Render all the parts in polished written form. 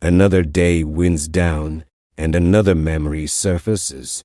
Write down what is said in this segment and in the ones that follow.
Another day winds down, and another memory surfaces.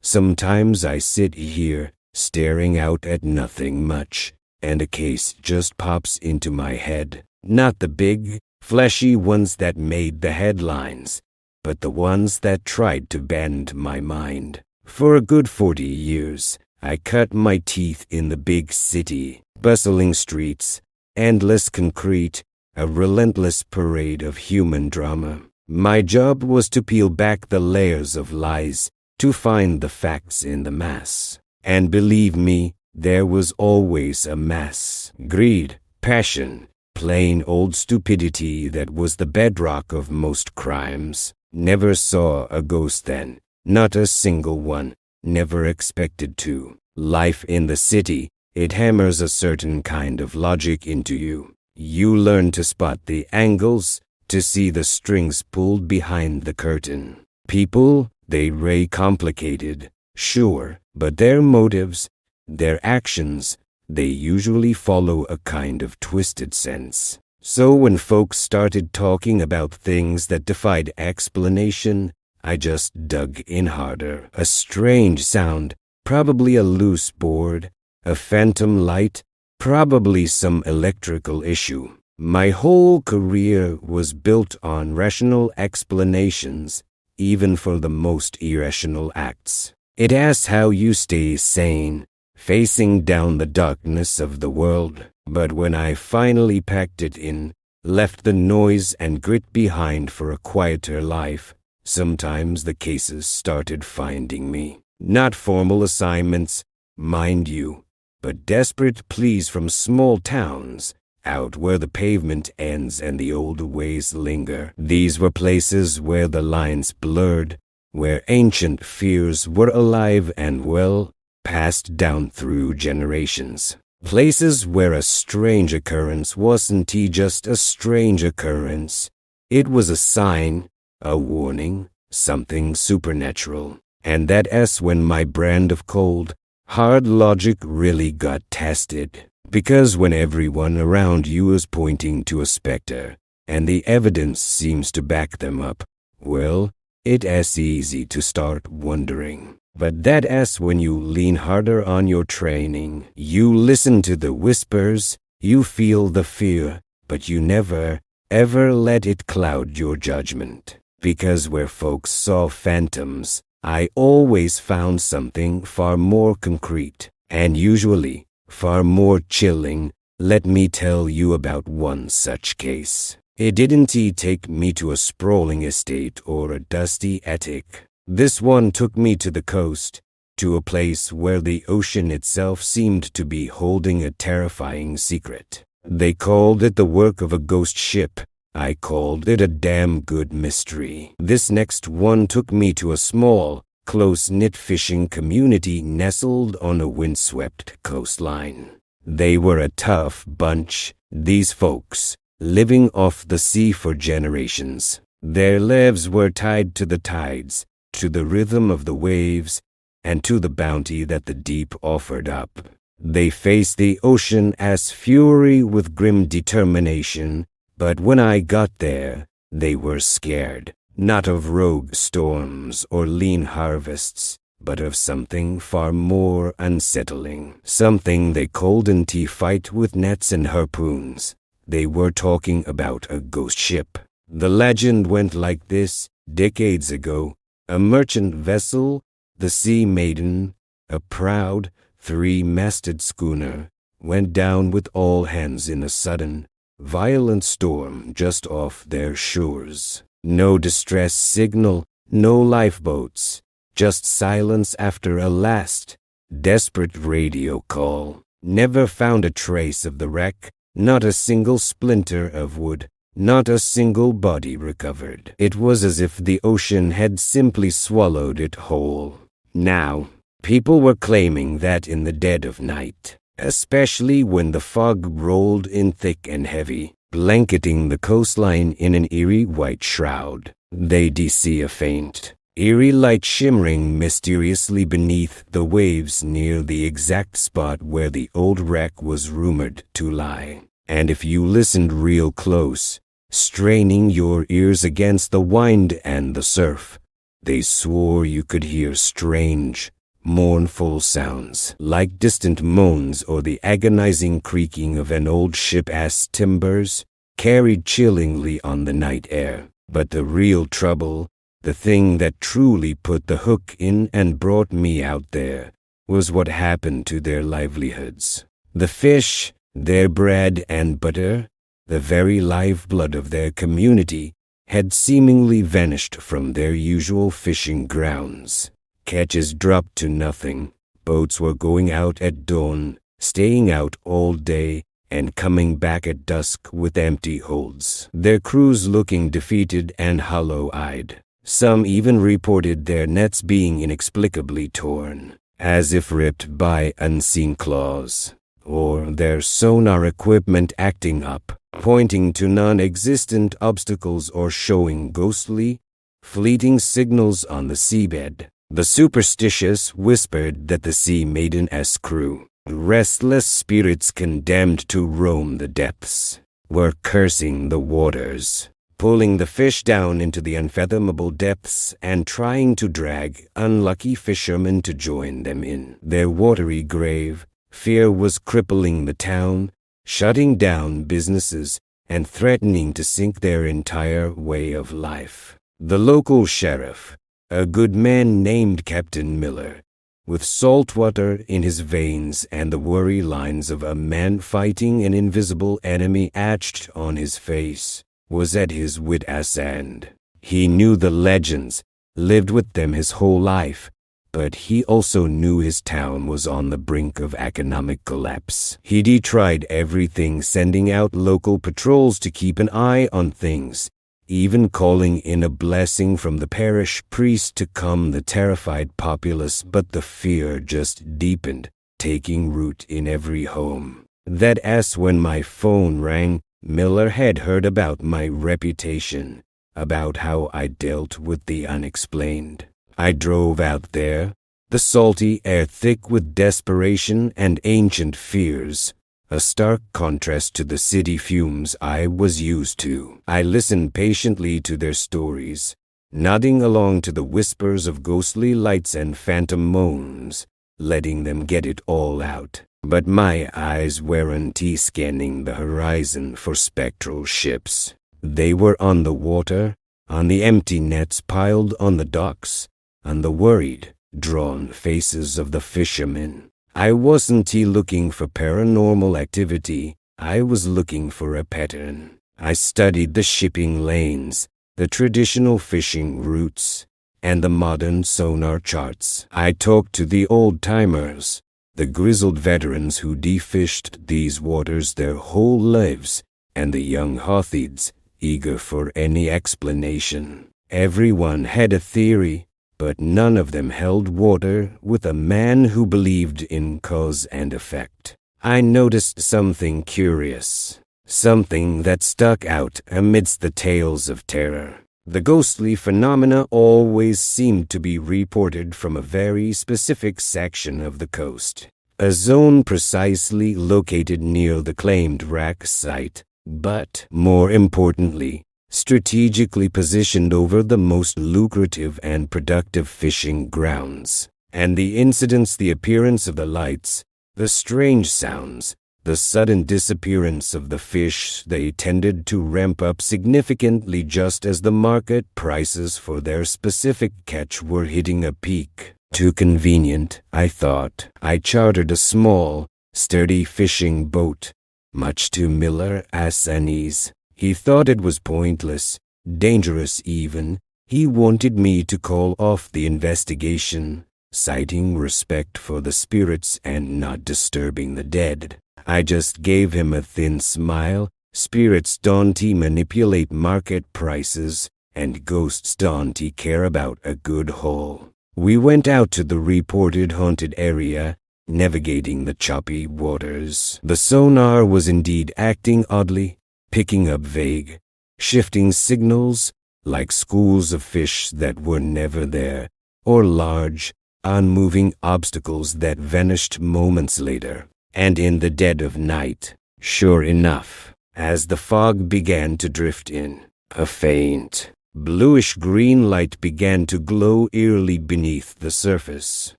Sometimes I sit here, staring out at nothing much, and a case just pops into my head. Not the big, fleshy ones that made the headlines, but the ones that tried to bend my mind. For a good 40 years, I cut my teeth in the big city, bustling streets, endless concrete, a relentless parade of human drama. My job was to peel back the layers of lies, to find the facts in the mass. And believe me, there was always a mass. Greed, passion, plain old stupidity that was the bedrock of most crimes. Never saw a ghost then, not a single one, never expected to. Life in the city, it hammers a certain kind of logic into you. You learn to spot the angles, to see the strings pulled behind the curtain. People, they're complicated, sure, but their motives, their actions, they usually follow a kind of twisted sense. So when folks started talking about things that defied explanation, I just dug in harder. A strange sound, probably a loose board, a phantom light, probably some electrical issue. My whole career was built on rational explanations, even for the most irrational acts. It asks how you stay sane, facing down the darkness of the world. But when I finally packed it in, left the noise and grit behind for a quieter life, sometimes the cases started finding me. Not formal assignments, mind you, but desperate pleas from small towns, out where the pavement ends and the old ways linger. These were places where the lines blurred, where ancient fears were alive and well, passed down through generations. Places where a strange occurrence wasn't just a strange occurrence. It was a sign, a warning, something supernatural. And that's when my brand of cold, hard logic really got tested. Because when everyone around you is pointing to a specter, and the evidence seems to back them up, well, it's easy to start wondering. But that's when you lean harder on your training. You listen to the whispers, you feel the fear, but you never, ever let it cloud your judgment. Because where folks saw phantoms, I always found something far more concrete, and usually far more chilling. Let me tell you about one such case. It didn't take me to a sprawling estate or a dusty attic. This one took me to the coast, to a place where the ocean itself seemed to be holding a terrifying secret. They called it the work of a ghost ship. I called it a damn good mystery. This next one took me to a small, close-knit fishing community nestled on a windswept coastline. They were a tough bunch, these folks, living off the sea for generations. Their lives were tied to the tides, to the rhythm of the waves, and to the bounty that the deep offered up. They faced the ocean as fury with grim determination, but when I got there, they were scared, not of rogue storms or lean harvests, but of something far more unsettling, something they couldn't fight with nets and harpoons. They were talking about a ghost ship. The legend went like this: decades ago, a merchant vessel, the Sea Maiden, a proud, three-masted schooner, went down with all hands in a sudden, violent storm just off their shores. No distress signal, no lifeboats, just silence after a last, desperate radio call. Never found a trace of the wreck, not a single splinter of wood, not a single body recovered. It was as if the ocean had simply swallowed it whole. Now, people were claiming that in the dead of night, especially when the fog rolled in thick and heavy, blanketing the coastline in an eerie white shroud, they'd see a faint, eerie light shimmering mysteriously beneath the waves near the exact spot where the old wreck was rumored to lie. And if you listened real close, straining your ears against the wind and the surf. They swore you could hear strange, mournful sounds, like distant moans or the agonizing creaking of an old ship as timbers carried chillingly on the night air. But the real trouble, the thing that truly put the hook in and brought me out there, was what happened to their livelihoods. The fish, their bread and butter, the very lifeblood of their community, had seemingly vanished from their usual fishing grounds. Catches dropped to nothing. Boats were going out at dawn, staying out all day, and coming back at dusk with empty holds, their crews looking defeated and hollow-eyed. Some even reported their nets being inexplicably torn, as if ripped by unseen claws, or their sonar equipment acting up, pointing to non-existent obstacles or showing ghostly, fleeting signals on the seabed. The superstitious whispered that the sea maiden's crew, restless spirits condemned to roam the depths, were cursing the waters, pulling the fish down into the unfathomable depths and trying to drag unlucky fishermen to join them in their watery grave. Fear was crippling the town, shutting down businesses, and threatening to sink their entire way of life. The local sheriff, a good man named Captain Miller, with salt water in his veins and the worry lines of a man fighting an invisible enemy etched on his face, was at his wit's end. He knew the legends, lived with them his whole life, but he also knew his town was on the brink of economic collapse. He'd tried everything, sending out local patrols to keep an eye on things, even calling in a blessing from the parish priest to calm the terrified populace, but the fear just deepened, taking root in every home. That's when my phone rang. Miller had heard about my reputation, about how I dealt with the unexplained. I drove out there, the salty air thick with desperation and ancient fears, a stark contrast to the city fumes I was used to. I listened patiently to their stories, nodding along to the whispers of ghostly lights and phantom moans, letting them get it all out. But my eyes weren't scanning the horizon for spectral ships. They were on the water, on the empty nets piled on the docks, on the worried, drawn faces of the fishermen. I wasn't looking for paranormal activity. I was looking for a pattern. I studied the shipping lanes, the traditional fishing routes, and the modern sonar charts. I talked to the old-timers, the grizzled veterans who defished these waters their whole lives, and the young hothids, eager for any explanation. Everyone had a theory, but none of them held water with a man who believed in cause and effect. I noticed something curious, something that stuck out amidst the tales of terror. The ghostly phenomena always seemed to be reported from a very specific section of the coast, a zone precisely located near the claimed wreck site, but, more importantly, strategically positioned over the most lucrative and productive fishing grounds. And the incidents, the appearance of the lights, the strange sounds, the sudden disappearance of the fish, they tended to ramp up significantly just as the market prices for their specific catch were hitting a peak. Too convenient, I thought. I chartered a small, sturdy fishing boat, much to Miller's unease. He thought it was pointless, dangerous even. He wanted me to call off the investigation, citing respect for the spirits and not disturbing the dead. I just gave him a thin smile. Spirits don't manipulate market prices, and ghosts don't care about a good haul. We went out to the reported haunted area, navigating the choppy waters. The sonar was indeed acting oddly, picking up vague, shifting signals like schools of fish that were never there, or large, unmoving obstacles that vanished moments later. And in the dead of night, sure enough, As the fog began to drift in, a faint, bluish-green light began to glow eerily beneath the surface,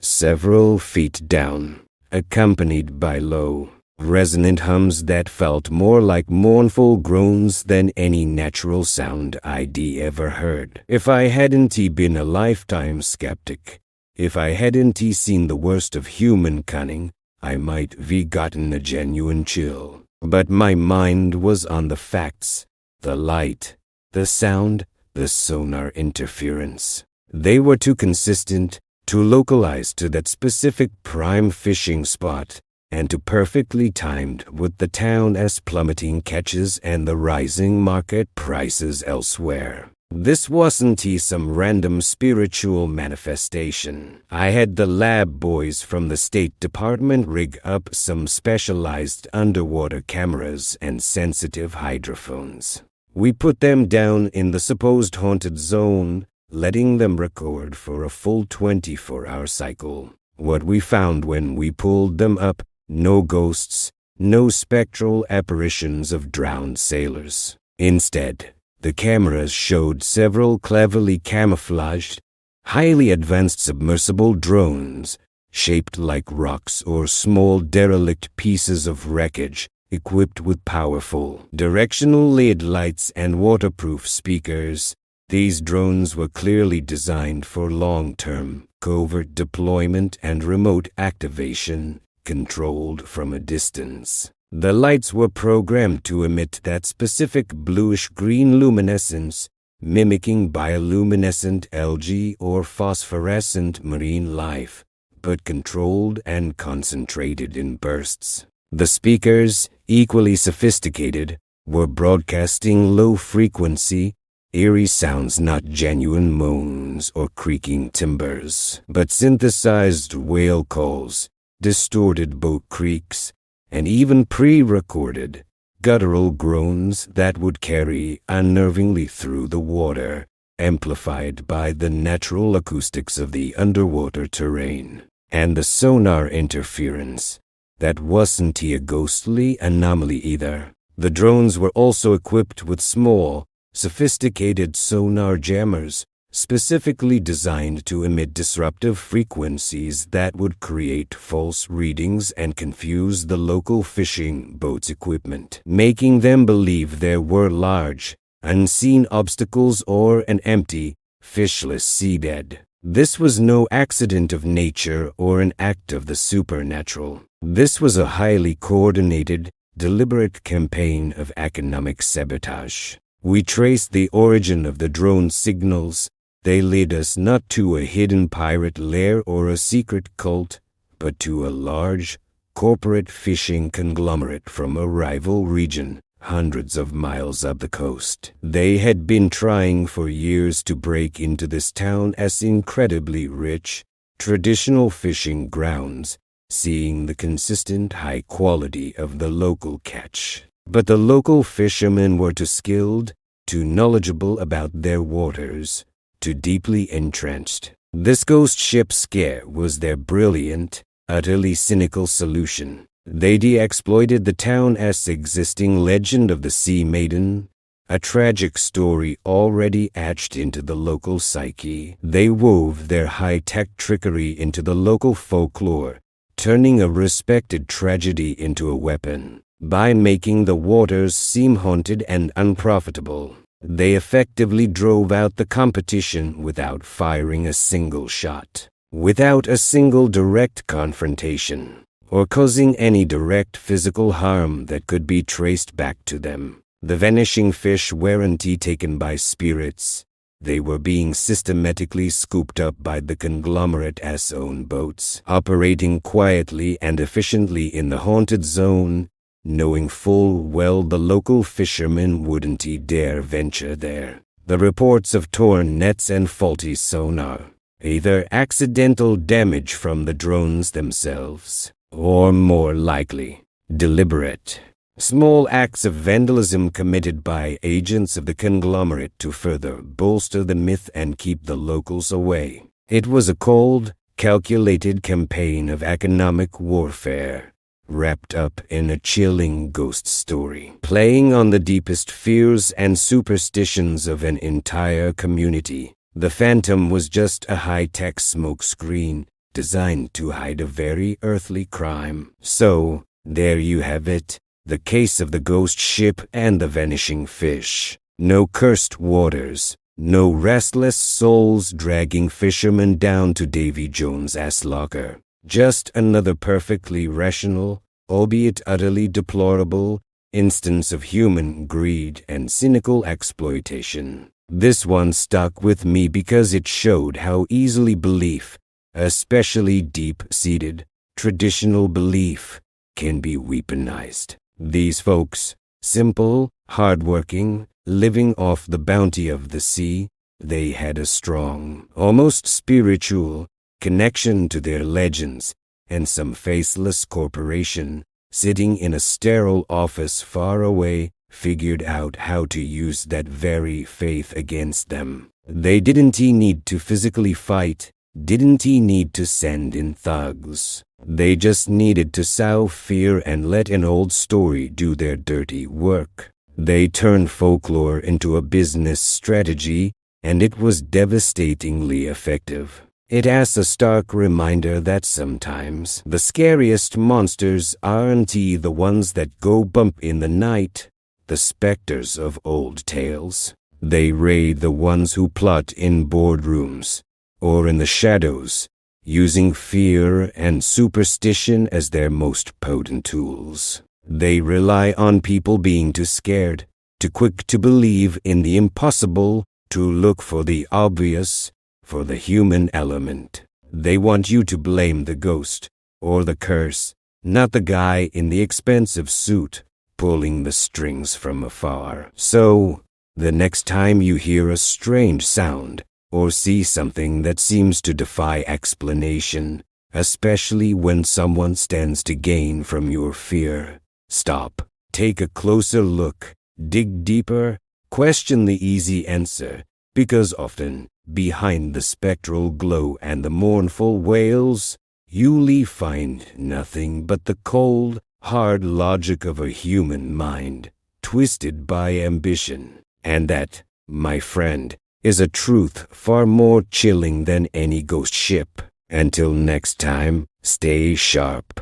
several feet down, accompanied by low, resonant hums that felt more like mournful groans than any natural sound I'd ever heard. If I hadn't been a lifetime skeptic, if I hadn't seen the worst of human cunning, I might have gotten a genuine chill. But my mind was on the facts, the light, the sound, the sonar interference. They were too consistent, too localized to that specific prime fishing spot, and too perfectly timed with the town's plummeting catches and the rising market prices elsewhere. This wasn't some random spiritual manifestation. I had the lab boys from the State Department rig up some specialized underwater cameras and sensitive hydrophones. We put them down in the supposed haunted zone, letting them record for a full 24-hour cycle. What we found when we pulled them up: no ghosts, no spectral apparitions of drowned sailors. Instead, the cameras showed several cleverly camouflaged, highly advanced submersible drones, shaped like rocks or small derelict pieces of wreckage, equipped with powerful directional LED lights and waterproof speakers. These drones were clearly designed for long-term, covert deployment and remote activation, controlled from a distance. The lights were programmed to emit that specific bluish-green luminescence, mimicking bioluminescent algae or phosphorescent marine life, but controlled and concentrated in bursts. The speakers, equally sophisticated, were broadcasting low-frequency, eerie sounds, not genuine moans or creaking timbers, but synthesized whale calls, distorted boat creaks, and even pre-recorded, guttural groans that would carry unnervingly through the water, amplified by the natural acoustics of the underwater terrain. And the sonar interference, that wasn't a ghostly anomaly either. The drones were also equipped with small, sophisticated sonar jammers, specifically designed to emit disruptive frequencies that would create false readings and confuse the local fishing boats' equipment, making them believe there were large, unseen obstacles or an empty, fishless seabed. This was no accident of nature or an act of the supernatural. This was a highly coordinated, deliberate campaign of economic sabotage. We traced the origin of the drone signals. They led us not to a hidden pirate lair or a secret cult, but to a large, corporate fishing conglomerate from a rival region, hundreds of miles up the coast. They had been trying for years to break into this town as incredibly rich, traditional fishing grounds, seeing the consistent high quality of the local catch. But the local fishermen were too skilled, too knowledgeable about their waters, too deeply entrenched. This ghost ship scare was their brilliant, utterly cynical solution. They exploited the town's existing legend of the Sea Maiden, a tragic story already etched into the local psyche. They wove their high-tech trickery into the local folklore, turning a respected tragedy into a weapon. By making the waters seem haunted and unprofitable, they effectively drove out the competition without firing a single shot, without a single direct confrontation, or causing any direct physical harm that could be traced back to them. The vanishing fish weren't taken by spirits. They were being systematically scooped up by the conglomerate's own boats, operating quietly and efficiently in the haunted zone, knowing full well the local fishermen wouldn't dare venture there. The reports of torn nets and faulty sonar, either accidental damage from the drones themselves, or more likely, deliberate, small acts of vandalism committed by agents of the conglomerate to further bolster the myth and keep the locals away. It was a cold, calculated campaign of economic warfare, wrapped up in a chilling ghost story, playing on the deepest fears and superstitions of an entire community. The Phantom was just a high-tech smokescreen designed to hide a very earthly crime. So, there you have it, the case of the ghost ship and the vanishing fish. No cursed waters, no restless souls dragging fishermen down to Davy Jones' ass locker. Just another perfectly rational, albeit utterly deplorable, instance of human greed and cynical exploitation. This one stuck with me because it showed how easily belief, especially deep-seated, traditional belief, can be weaponized. These folks, simple, hardworking, living off the bounty of the sea, they had a strong, almost spiritual, connection to their legends, and some faceless corporation, sitting in a sterile office far away, figured out how to use that very faith against them. They didn't need to physically fight, didn't need to send in thugs. They just needed to sow fear and let an old story do their dirty work. They turned folklore into a business strategy, and it was devastatingly effective. It as a stark reminder that sometimes the scariest monsters aren't the ones that go bump in the night, the specters of old tales. They raid the ones who plot in boardrooms or in the shadows, using fear and superstition as their most potent tools. They rely on people being too scared, too quick to believe in the impossible, to look for the obvious, for the human element. They want you to blame the ghost or the curse, not the guy in the expensive suit pulling the strings from afar. So, the next time you hear a strange sound or see something that seems to defy explanation, especially when someone stands to gain from your fear, stop, take a closer look, dig deeper, question the easy answer, because often, behind the spectral glow and the mournful wails, you'll find nothing but the cold, hard logic of a human mind, twisted by ambition. And that, my friend, is a truth far more chilling than any ghost ship. Until next time, stay sharp.